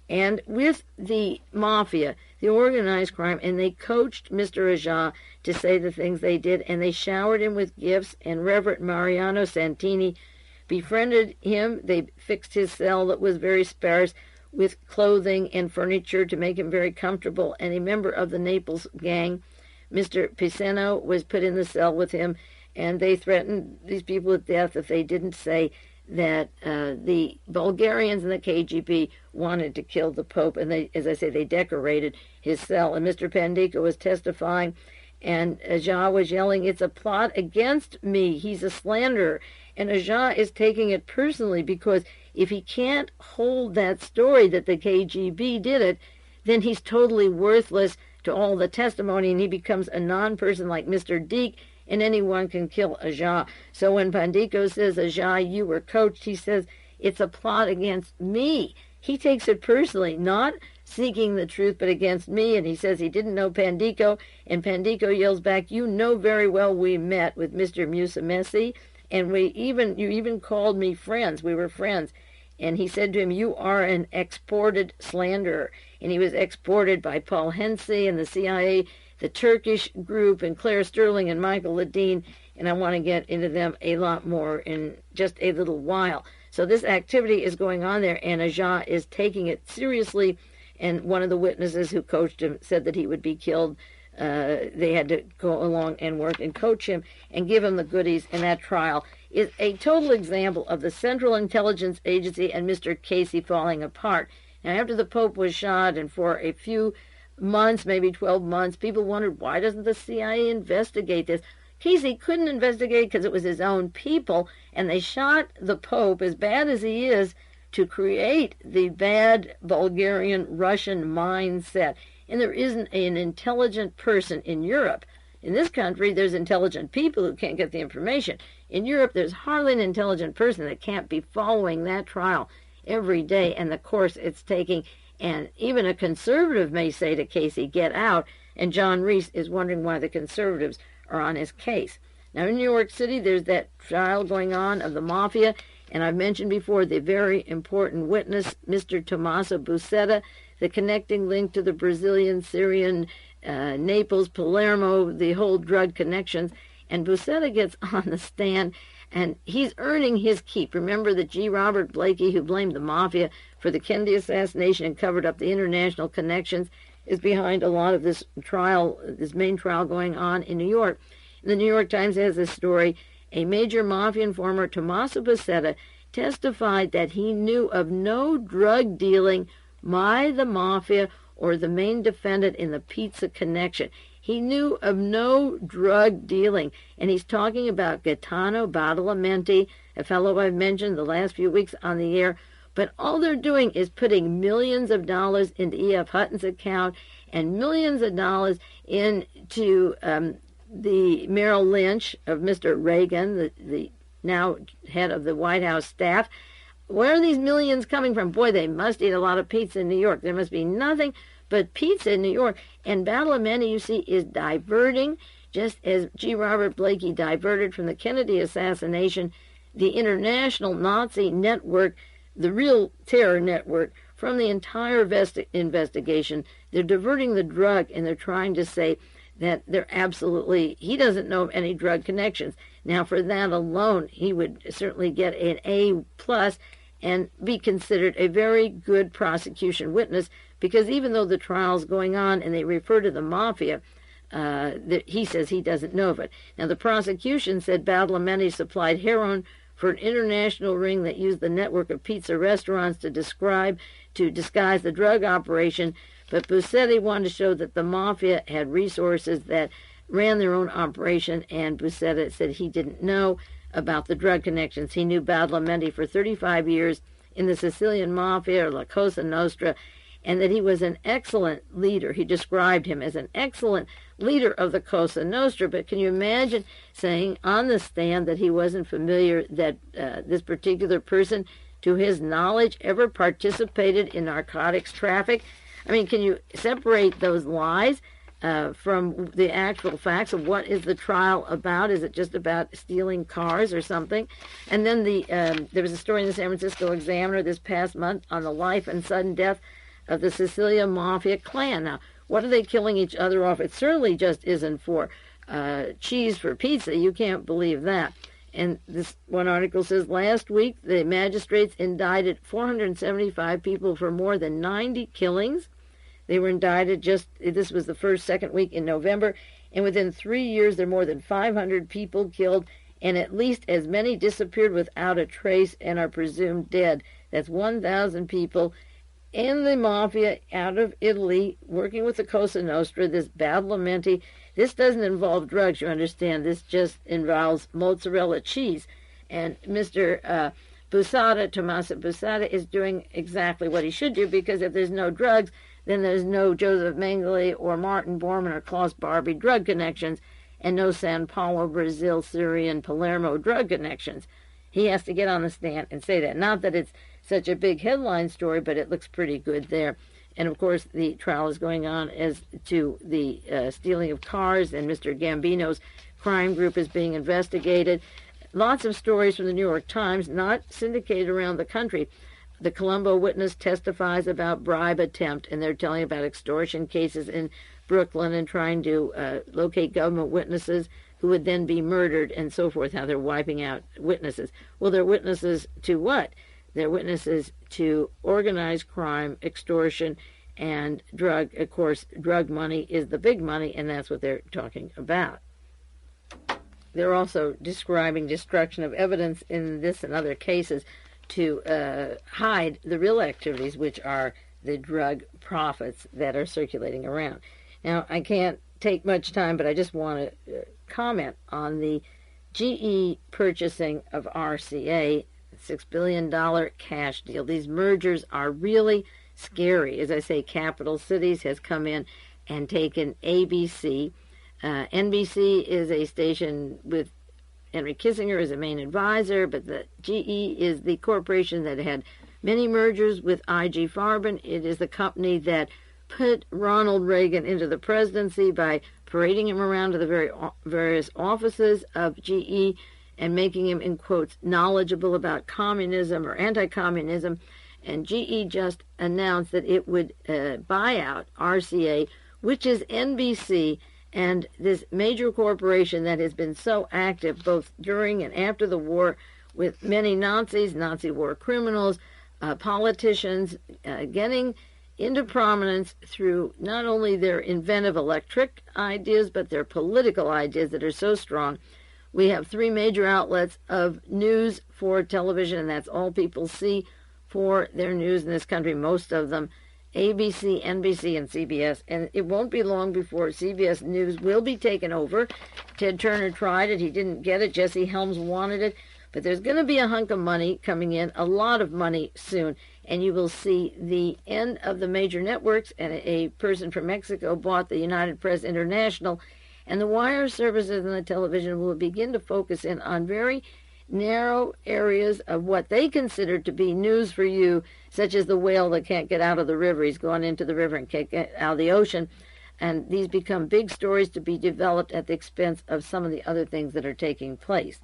and with the mafia, the organized crime, and they coached Mr. Agca to say the things they did, and they showered him with gifts, and Reverend Mariano Santini befriended him. They fixed his cell that was very sparse with clothing and furniture to make him very comfortable, and a member of the Naples gang, Mr. Pisano, was put in the cell with him, and they threatened these people with death if they didn't say that the Bulgarians and the KGB wanted to kill the Pope. And they, as I say, they decorated his cell. And Mr. Pandico was testifying, and Agca was yelling, "It's a plot against me. He's a slanderer." And Agca is taking it personally, because if he can't hold that story that the KGB did it, then he's totally worthless to all the testimony, and he becomes a non-person like Mr. Deak, and anyone can kill Agca. So when Pandico says, "Agca, you were coached," he says, "It's a plot against me." He takes it personally, not seeking the truth, but against me, and he says he didn't know Pandico, and Pandico yells back, "You know very well we met with Mr. Musumeci, and you even called me friends. We were friends." And he said to him, "You are an exported slanderer." And he was exported by Paul Hensey and the CIA, the Turkish group, and Claire Sterling and Michael Ledeen. And I want to get into them a lot more in just a little while. So this activity is going on there, and Agca is taking it seriously. And one of the witnesses who coached him said that he would be killed. They had to go along and work and coach him and give him the goodies, and that trial is a total example of the Central Intelligence Agency and Mr. Casey falling apart. Now, after the Pope was shot, and for a few months, maybe 12 months, people wondered, why doesn't the CIA investigate this? Casey couldn't investigate because it was his own people, and they shot the Pope, as bad as he is, to create the bad Bulgarian-Russian mindset. And there isn't an intelligent person in Europe. In this country, there's intelligent people who can't get the information. In Europe, there's hardly an intelligent person that can't be following that trial every day and the course it's taking. And even a conservative may say to Casey, "Get out." And John Reese is wondering why the conservatives are on his case. Now, in New York City, there's that trial going on of the mafia. And I've mentioned before the very important witness, Mr. Tomasi Buscetta, the connecting link to the Brazilian, Syrian, Naples, Palermo, the whole drug connections. And Buscetta gets on the stand, and he's earning his keep. Remember that G. Robert Blakey, who blamed the mafia for the Kennedy assassination and covered up the international connections, is behind a lot of this trial, this main trial going on in New York. And the New York Times has this story. A major mafia informer, Tomasi Buscetta, testified that he knew of no drug dealing by the mafia or the main defendant in the pizza connection. He knew of no drug dealing, and he's talking about Gaetano Badalamenti, a fellow I've mentioned the last few weeks on the air. But all they're doing is putting millions of dollars into E.F. Hutton's account and millions of dollars into the Merrill Lynch of Mr. Reagan, the now head of the White House staff. Where are these millions coming from? Boy, they must eat a lot of pizza in New York. There must be nothing but pizza in New York. And Badalamenti, you see, is diverting, just as G. Robert Blakey diverted from the Kennedy assassination, the international Nazi network, the real terror network, from the entire investigation. They're diverting the drug, and they're trying to say that he doesn't know of any drug connections. Now, for that alone, he would certainly get an A+ and be considered a very good prosecution witness, because even though the trial's going on and they refer to the mafia, he says he doesn't know of it. Now, the prosecution said Badalamenti supplied heroin for an international ring that used the network of pizza restaurants to disguise the drug operation. But Buscetta wanted to show that the mafia had resources that ran their own operation, and Buscetta said he didn't know about the drug connections. He knew Badalamenti for 35 years in the Sicilian Mafia, or La Cosa Nostra, and that he was an excellent leader. He described him as an excellent leader of the Cosa Nostra, but can you imagine saying on the stand that he wasn't familiar that this particular person, to his knowledge, ever participated in narcotics traffic? I mean, can you separate those lies from the actual facts of what is the trial about? Is it just about stealing cars or something? And then there was a story in the San Francisco Examiner this past month on the life and sudden death of the Sicilian Mafia clan. Now, what are they killing each other off? It certainly just isn't for cheese for pizza. You can't believe that. And this one article says, last week the magistrates indicted 475 people for more than 90 killings. They were indicted this was the second week in November, and within 3 years there are more than 500 people killed, and at least as many disappeared without a trace and are presumed dead. That's 1,000 people in the mafia out of Italy working with the Cosa Nostra, this Badalamenti. This doesn't involve drugs, you understand. This just involves mozzarella cheese. And Mr. Tomasi Buscetta is doing exactly what he should do, because if there's no drugs, then there's no Joseph Mengele or Martin Bormann or Klaus Barbie drug connections, and no Sao Paulo, Brazil, Syrian, Palermo drug connections. He has to get on the stand and say that. Not that it's such a big headline story, but it looks pretty good there. And, of course, the trial is going on as to the stealing of cars, and Mr. Gambino's crime group is being investigated. Lots of stories from the New York Times, not syndicated around the country. The Colombo witness testifies about bribe attempt, and they're telling about extortion cases in Brooklyn and trying to locate government witnesses who would then be murdered and so forth, how they're wiping out witnesses. Well, they're witnesses to what? They're witnesses to organized crime, extortion, and drug. Of course, drug money is the big money, and that's what they're talking about. They're also describing destruction of evidence in this and other cases to hide the real activities, which are the drug profits that are circulating around. Now, I can't take much time, but I just want to comment on the GE purchasing of RCA, $6 billion cash deal. These mergers are really scary. As I say, Capital Cities has come in and taken ABC. NBC is a station with Henry Kissinger as a main advisor, but the GE is the corporation that had many mergers with IG Farben. It is the company that put Ronald Reagan into the presidency by parading him around to the various offices of GE and making him, in quotes, knowledgeable about communism or anti-communism. And GE just announced that it would buy out RCA, which is NBC, and this major corporation that has been so active both during and after the war with many Nazis, Nazi war criminals, politicians getting into prominence through not only their inventive electric ideas, but their political ideas that are so strong. We have three major outlets of news for television, and that's all people see for their news in this country, most of them. ABC, NBC, and CBS, and it won't be long before CBS News will be taken over. Ted Turner tried it. He didn't get it. Jesse Helms wanted it. But there's going to be a hunk of money coming in, a lot of money soon, and you will see the end of the major networks, and a person from Mexico bought the United Press International, and the wire services and the television will begin to focus in on very narrow areas of what they consider to be news for you, such as the whale that can't get out of the river. He's gone into the river and can't get out of the ocean. And these become big stories to be developed at the expense of some of the other things that are taking place.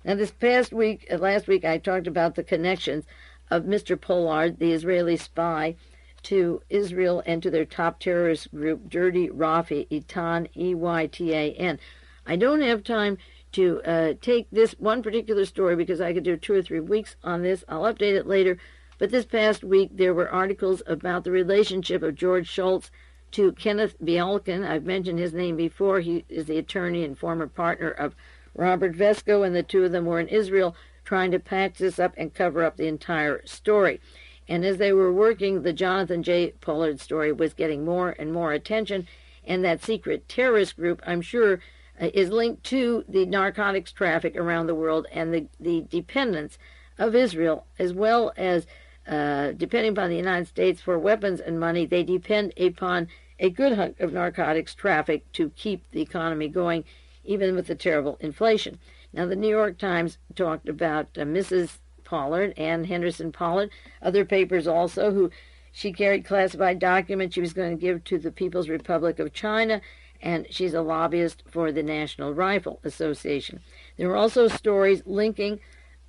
Now, last week, I talked about the connections of Mr. Pollard, the Israeli spy, to Israel and to their top terrorist group, Dirty Rafi, Eitan, E-Y-T-A-N. I don't have time to take this one particular story because I could do 2 or 3 weeks on this. I'll update it later. But this past week, there were articles about the relationship of George Shultz to Kenneth Bialkin. I've mentioned his name before. He is the attorney and former partner of Robert Vesco, and the two of them were in Israel trying to patch this up and cover up the entire story. And as they were working, the Jonathan J. Pollard story was getting more and more attention, and that secret terrorist group, I'm sure, is linked to the narcotics traffic around the world and the dependence of Israel, as well as depending upon the United States for weapons and money. They depend upon a good hunk of narcotics traffic to keep the economy going, even with the terrible inflation. Now, the New York Times talked about Mrs. Pollard, Ann Henderson Pollard, other papers also, who she carried classified documents she was going to give to the People's Republic of China, and she's a lobbyist for the National Rifle Association. There were also stories linking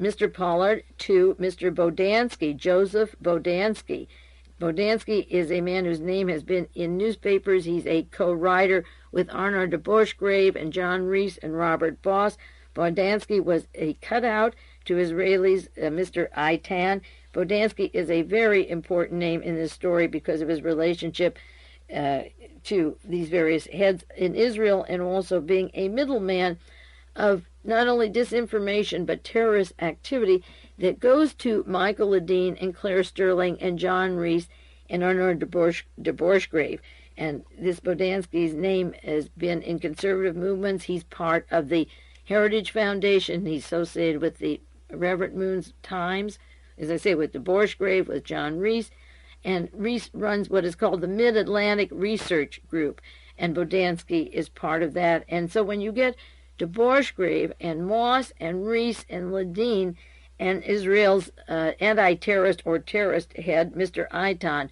Mr. Pollard to Mr. Bodansky, Joseph Bodansky. Bodansky is a man whose name has been in newspapers. He's a co-writer with Arnaud de Borchgrave and John Rees and Robert Boss. Bodansky was a cutout to Israelis, Mr. Eitan. Bodansky is a very important name in this story because of his relationship to these various heads in Israel, and also being a middleman of not only disinformation but terrorist activity that goes to Michael Ledeen and Claire Sterling and John Rees and Arnaud de Borchgrave. And this Bodansky's name has been in conservative movements. He's part of the Heritage Foundation. He's associated with the Reverend Moon's Times, as I say, with de Borchgrave, with John Rees. And Rees runs what is called the Mid-Atlantic Research Group, and Bodansky is part of that. And so when you get de Borchgrave and Moss and Rees and Ledeen and Israel's anti-terrorist or terrorist head, Mr. Eitan,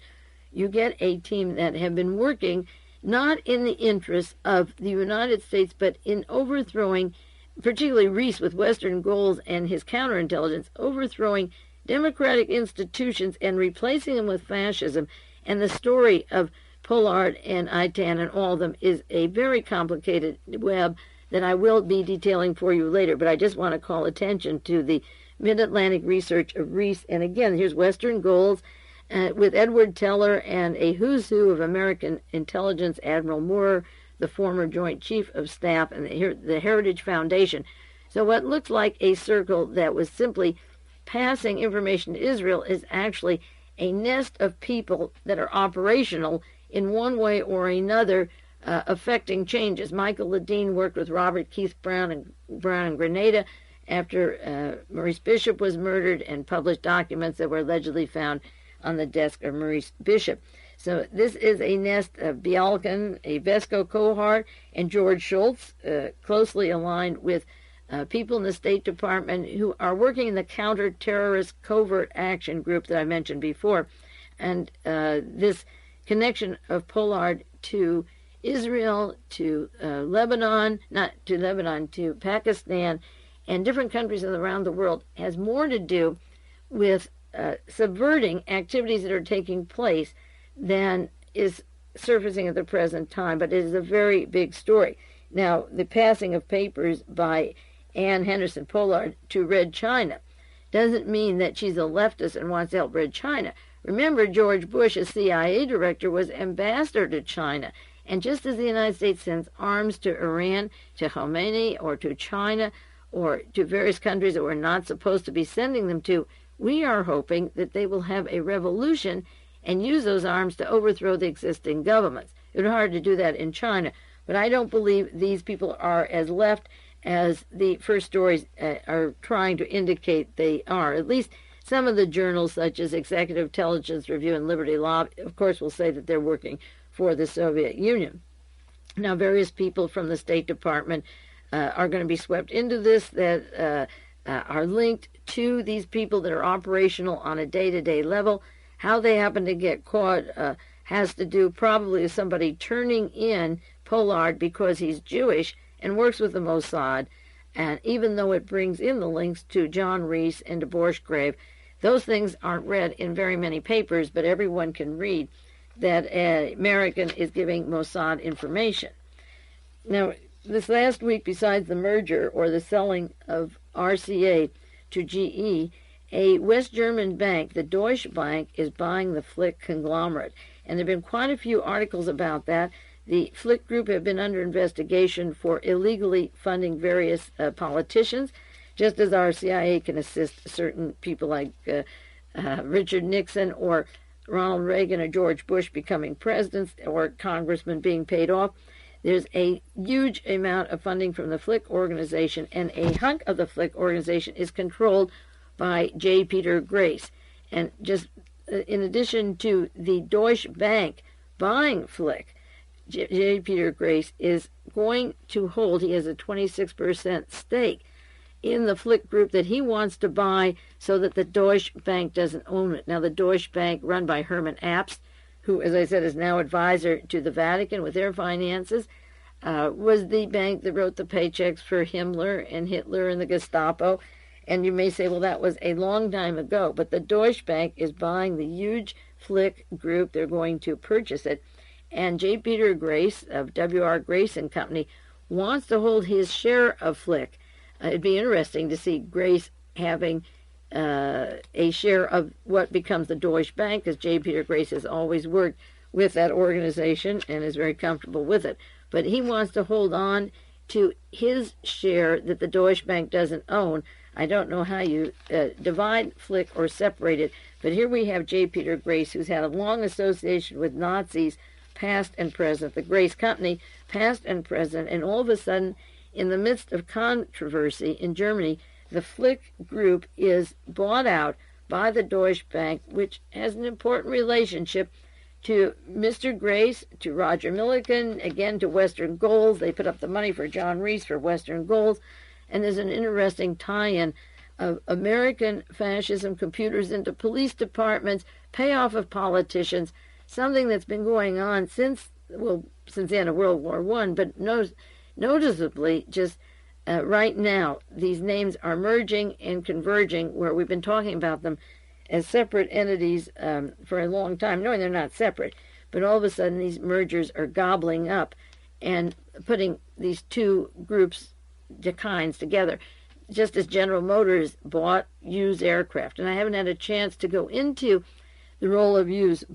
you get a team that have been working not in the interests of the United States, but in overthrowing, particularly Rees with Western goals and his counterintelligence, overthrowing democratic institutions and replacing them with fascism. And the story of Pollard and Eitan and all of them is a very complicated web that I will be detailing for you later, but I just want to call attention to the Mid-Atlantic research of Rees. And again, here's Western goals with Edward Teller and a who's who of American intelligence, Admiral Moore, the former Joint Chief of Staff, and the Heritage Foundation. So what looks like a circle that was simply passing information to Israel is actually a nest of people that are operational in one way or another, affecting changes. Michael Ledeen worked with Robert Keith Brown in Grenada after Maurice Bishop was murdered, and published documents that were allegedly found on the desk of Maurice Bishop. So this is a nest of Bialkin, a Vesco cohort, and George Shultz, closely aligned with people in the State Department who are working in the counter-terrorist covert action group that I mentioned before. And this connection of Pollard to Israel, to Lebanon, not to Lebanon, to Pakistan, and different countries around the world has more to do with subverting activities that are taking place than is surfacing at the present time. But it is a very big story. Now, the passing of papers by Ann Henderson Pollard to Red China doesn't mean that she's a leftist and wants to help Red China. Remember, George Bush, as CIA director, was ambassador to China. And just as the United States sends arms to Iran, to Khomeini, or to China, or to various countries that we're not supposed to be sending them to, we are hoping that they will have a revolution and use those arms to overthrow the existing governments. It would be hard to do that in China, but I don't believe these people are as left as the first stories are trying to indicate they are. At least some of the journals, such as Executive Intelligence Review and Liberty Law, of course, will say that they're working for the Soviet Union. Now, various people from the State Department are going to be swept into this that are linked to these people that are operational on a day-to-day level. How they happen to get caught has to do probably with somebody turning in Pollard because he's Jewish and works with the Mossad. And even though it brings in the links to John Rees and to Borchgrave, those things aren't read in very many papers, but everyone can read that an American is giving Mossad information. Now, this last week, besides the merger or the selling of RCA to GE, a West German bank, the Deutsche Bank, is buying the Flick conglomerate. And there have been quite a few articles about that. The Flick Group have been under investigation for illegally funding various politicians. just as our CIA can assist certain people like Richard Nixon or Ronald Reagan or George Bush becoming presidents or congressmen being paid off. There's a huge amount of funding from the Flick organization, and a hunk of the Flick organization is controlled by J. Peter Grace. And just in addition to the Deutsche Bank buying Flick, J. Peter Grace is going to hold, he has a 26% stake in the Flick group that he wants to buy so that the Deutsche Bank doesn't own it. Now, the Deutsche Bank, run by Hermann, who, as I said, is now advisor to the Vatican with their finances, was the bank that wrote the paychecks for Himmler and Hitler and the Gestapo. And you may say, well, that was a long time ago. But the Deutsche Bank is buying the huge Flick group. They're going to purchase it. And J. Peter Grace of W.R. Grace and Company wants to hold his share of Flick. It'd be interesting to see Grace having a share of what becomes the Deutsche Bank, because J. Peter Grace has always worked with that organization and is very comfortable with it. But he wants to hold on to his share that the Deutsche Bank doesn't own. I don't know how you divide Flick or separate it, but here we have J. Peter Grace, who's had a long association with Nazis, past and present, the Grace Company, past and present, and all of a sudden, in the midst of controversy in Germany, the Flick group is bought out by the Deutsche Bank, which has an important relationship to Mr. Grace, to Roger Milligan, again to Western Goals. They put up the money for John Reese for Western Goals, and there's an interesting tie-in of American fascism, computers into police departments, payoff of politicians, something that's been going on since the end of World War I, but noticeably just right now, these names are merging and converging, where we've been talking about them as separate entities for a long time, knowing they're not separate, but all of a sudden these mergers are gobbling up and putting these two groups, kinds, together, just as General Motors bought Hughes aircraft. And I haven't had a chance to go into the role of Hughes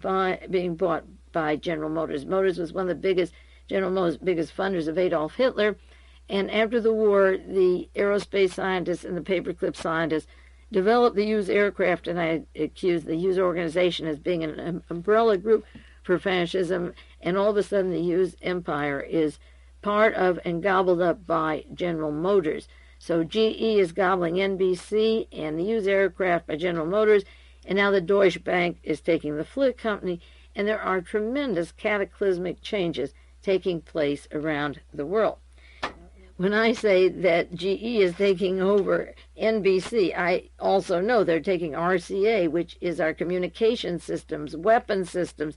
being bought by General Motors. Motors was one of the biggest, General Motors' biggest funders of Adolf Hitler. And after the war, the aerospace scientists and the paperclip scientists developed the Hughes aircraft, and I accused the Hughes organization as being an umbrella group for fascism. And all of a sudden, the Hughes empire is part of and gobbled up by General Motors. So GE is gobbling NBC and the Hughes aircraft by General Motors, and now the Deutsche Bank is taking the Flick company, and there are tremendous cataclysmic changes taking place around the world. When I say that GE is taking over NBC, I also know they're taking RCA, which is our communication systems, weapon systems.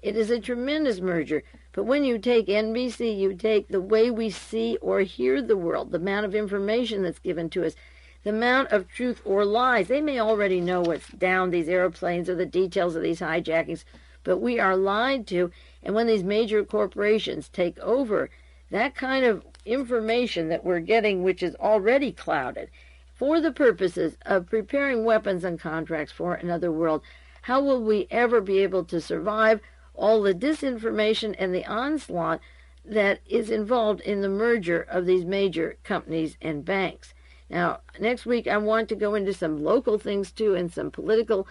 It is a tremendous merger. But when you take NBC, you take the way we see or hear the world, the amount of information that's given to us, the amount of truth or lies. They may already know what's down these airplanes or the details of these hijackings, but we are lied to. And when these major corporations take over, that kind of information that we're getting, which is already clouded, for the purposes of preparing weapons and contracts for another world, how will we ever be able to survive all the disinformation and the onslaught that is involved in the merger of these major companies and banks? Now, next week I want to go into some local things too, and some political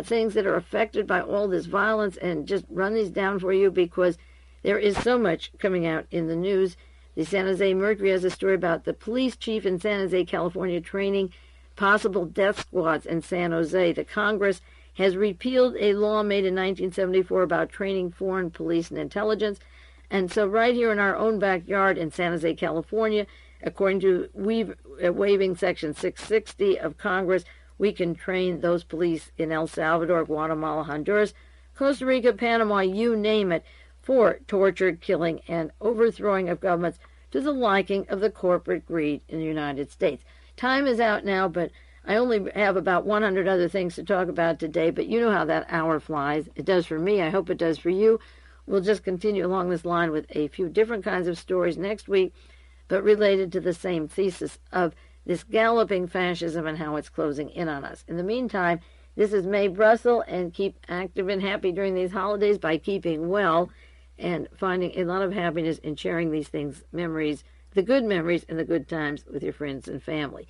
things that are affected by all this violence, and just run these down for you because there is so much coming out in the news. The San Jose Mercury has a story about the police chief in San Jose, California, training possible death squads in San Jose. The Congress has repealed a law made in 1974 about training foreign police and intelligence. And so right here in our own backyard in San Jose, California, according to waiving Section 660 of Congress, we can train those police in El Salvador, Guatemala, Honduras, Costa Rica, Panama, you name it, for torture, killing, and overthrowing of governments to the liking of the corporate greed in the United States. Time is out now, but I only have about 100 other things to talk about today, but you know how that hour flies. It does for me. I hope it does for you. We'll just continue along this line with a few different kinds of stories next week, but related to the same thesis of this galloping fascism and how it's closing in on us. In the meantime, this is Mae Brussell, and keep active and happy during these holidays by keeping well and finding a lot of happiness in sharing these things, memories, the good memories and the good times with your friends and family.